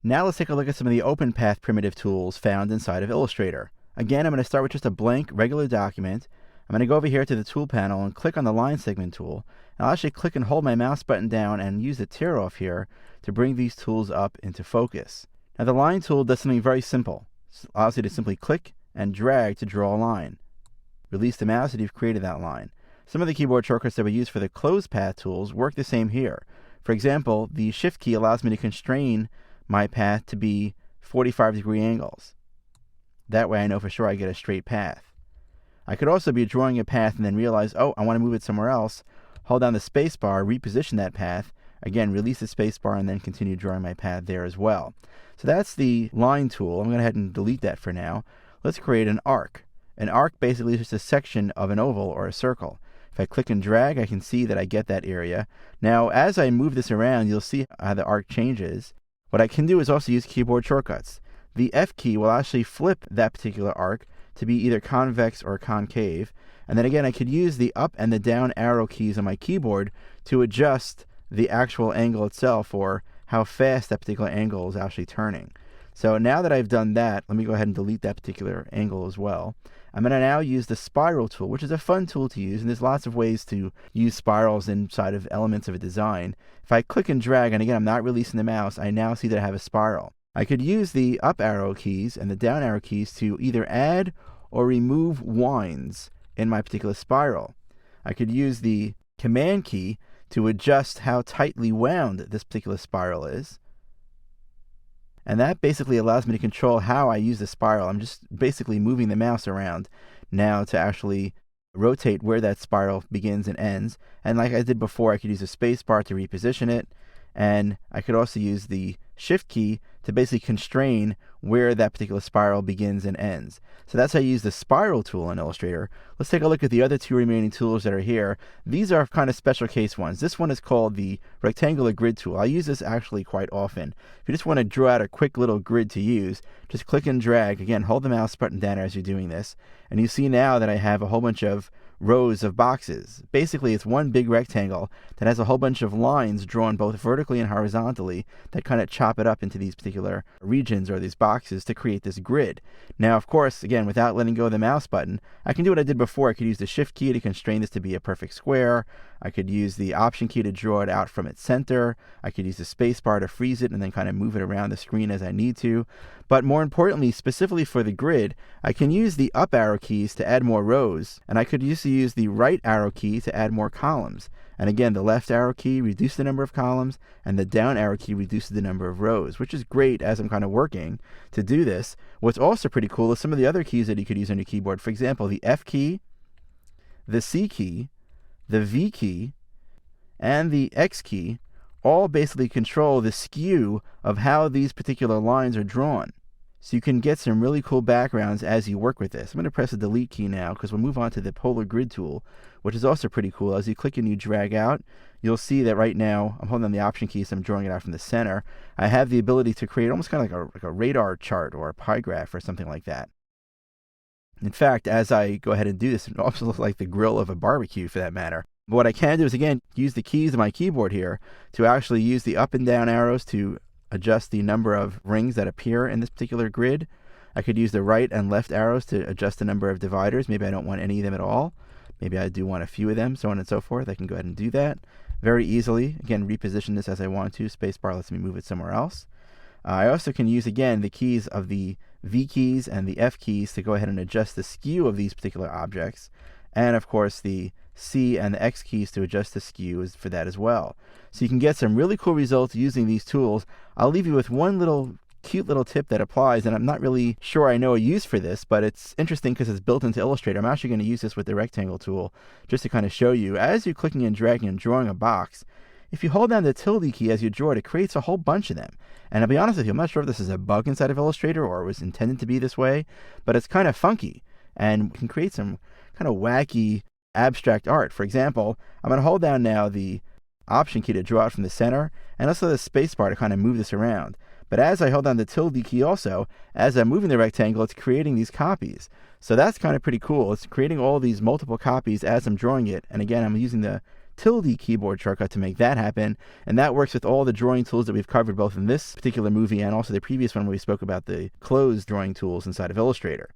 Now let's take a look at some of the OpenPath primitive tools found inside of Illustrator. Again, I'm going to start with just a blank regular document. I'm going to go over here to the tool panel and click on the line segment tool. And I'll actually click and hold my mouse button down and use the tear off here to bring these tools up into focus. Now the line tool does something very simple. It allows you to simply click and drag to draw a line. Release the mouse and you've created that line. Some of the keyboard shortcuts that we use for the close path tools work the same here. For example, the Shift key allows me to constrain my path to be 45-degree angles. That way I know for sure I get a straight path. I could also be drawing a path and then realize, oh, I want to move it somewhere else. Hold down the space bar, reposition that path. Again, release the space bar and then continue drawing my path there as well. So that's the line tool. I'm going to go ahead and delete that for now. Let's create an arc. An arc basically is just a section of an oval or a circle. If I click and drag, I can see that I get that area. Now, as I move this around, you'll see how the arc changes. What I can do is also use keyboard shortcuts. The F key will actually flip that particular arc to be either convex or concave. And then again, I could use the up and the down arrow keys on my keyboard to adjust the actual angle itself, or how fast that particular angle is actually turning. So now that I've done that, let me go ahead and delete that particular angle as well. I'm going to now use the spiral tool, which is a fun tool to use, and there's lots of ways to use spirals inside of elements of a design. If I click and drag, and again, I'm not releasing the mouse, I now see that I have a spiral. I could use the up arrow keys and the down arrow keys to either add or remove winds in my particular spiral. I could use the command key to adjust how tightly wound this particular spiral is. And that basically allows me to control how I use the spiral. I'm just basically moving the mouse around now to actually rotate where that spiral begins and ends. And like I did before, I could use the space bar to reposition it. And I could also use the Shift key to basically constrain where that particular spiral begins and ends. So that's how you use the spiral tool in Illustrator. Let's take a look at the other two remaining tools that are here. These are kind of special case ones. This one is called the rectangular grid tool. I use this actually quite often. If you just want to draw out a quick little grid to use, just click and drag. Again, hold the mouse button down as you're doing this. And you see now that I have a whole bunch of rows of boxes. Basically, it's one big rectangle that has a whole bunch of lines drawn both vertically and horizontally that kind of chop it up into these particular regions or these boxes to create this grid. Now, of course, again, without letting go of the mouse button, I can do what I did before. I could use the Shift key to constrain this to be a perfect square. I could use the Option key to draw it out from its center. I could use the space bar to freeze it and then kind of move it around the screen as I need to. But more importantly, specifically for the grid, I can use the up arrow keys to add more rows, and I could also use the right arrow key to add more columns. And again, the left arrow key reduces the number of columns, and the down arrow key reduces the number of rows, which is great as I'm kind of working to do this. What's also pretty cool is some of the other keys that you could use on your keyboard. For example, the F key, the C key, the V key, and the X key all basically control the skew of how these particular lines are drawn. So you can get some really cool backgrounds as you work with this. I'm going to press the delete key now because we'll move on to the polar grid tool, which is also pretty cool. As you click and you drag out, you'll see that right now I'm holding on the Option key, so I'm drawing it out from the center. I have the ability to create almost kind of like a radar chart or a pie graph or something like that. In fact, as I go ahead and do this, it also looks like the grill of a barbecue for that matter. But what I can do is, again, use the keys of my keyboard here to actually use the up and down arrows to adjust the number of rings that appear in this particular grid. I could use the right and left arrows to adjust the number of dividers. Maybe I don't want any of them at all. Maybe I do want a few of them, so on and so forth. I can go ahead and do that very easily. Again, reposition this as I want to. Spacebar lets me move it somewhere else. I also can use, again, the keys of the V keys and the F keys to go ahead and adjust the skew of these particular objects. And, of course, the C and the X keys to adjust the skew for that as well. So you can get some really cool results using these tools. I'll leave you with one cute little tip that applies, and I'm not really sure I know a use for this, but it's interesting because it's built into Illustrator. I'm actually going to use this with the rectangle tool just to kind of show you. As you're clicking and dragging and drawing a box, if you hold down the tilde key as you draw it, it creates a whole bunch of them. And I'll be honest with you, I'm not sure if this is a bug inside of Illustrator or it was intended to be this way, but it's kind of funky and can create some kind of wacky abstract art. For example, I'm going to hold down now the Option key to draw out from the center, and also the space bar to kind of move this around. But as I hold down the tilde key also, as I'm moving the rectangle, it's creating these copies. So that's kind of pretty cool. It's creating all these multiple copies as I'm drawing it. And again, I'm using the tilde keyboard shortcut to make that happen, and that works with all the drawing tools that we've covered both in this particular movie and also the previous one where we spoke about the closed drawing tools inside of Illustrator.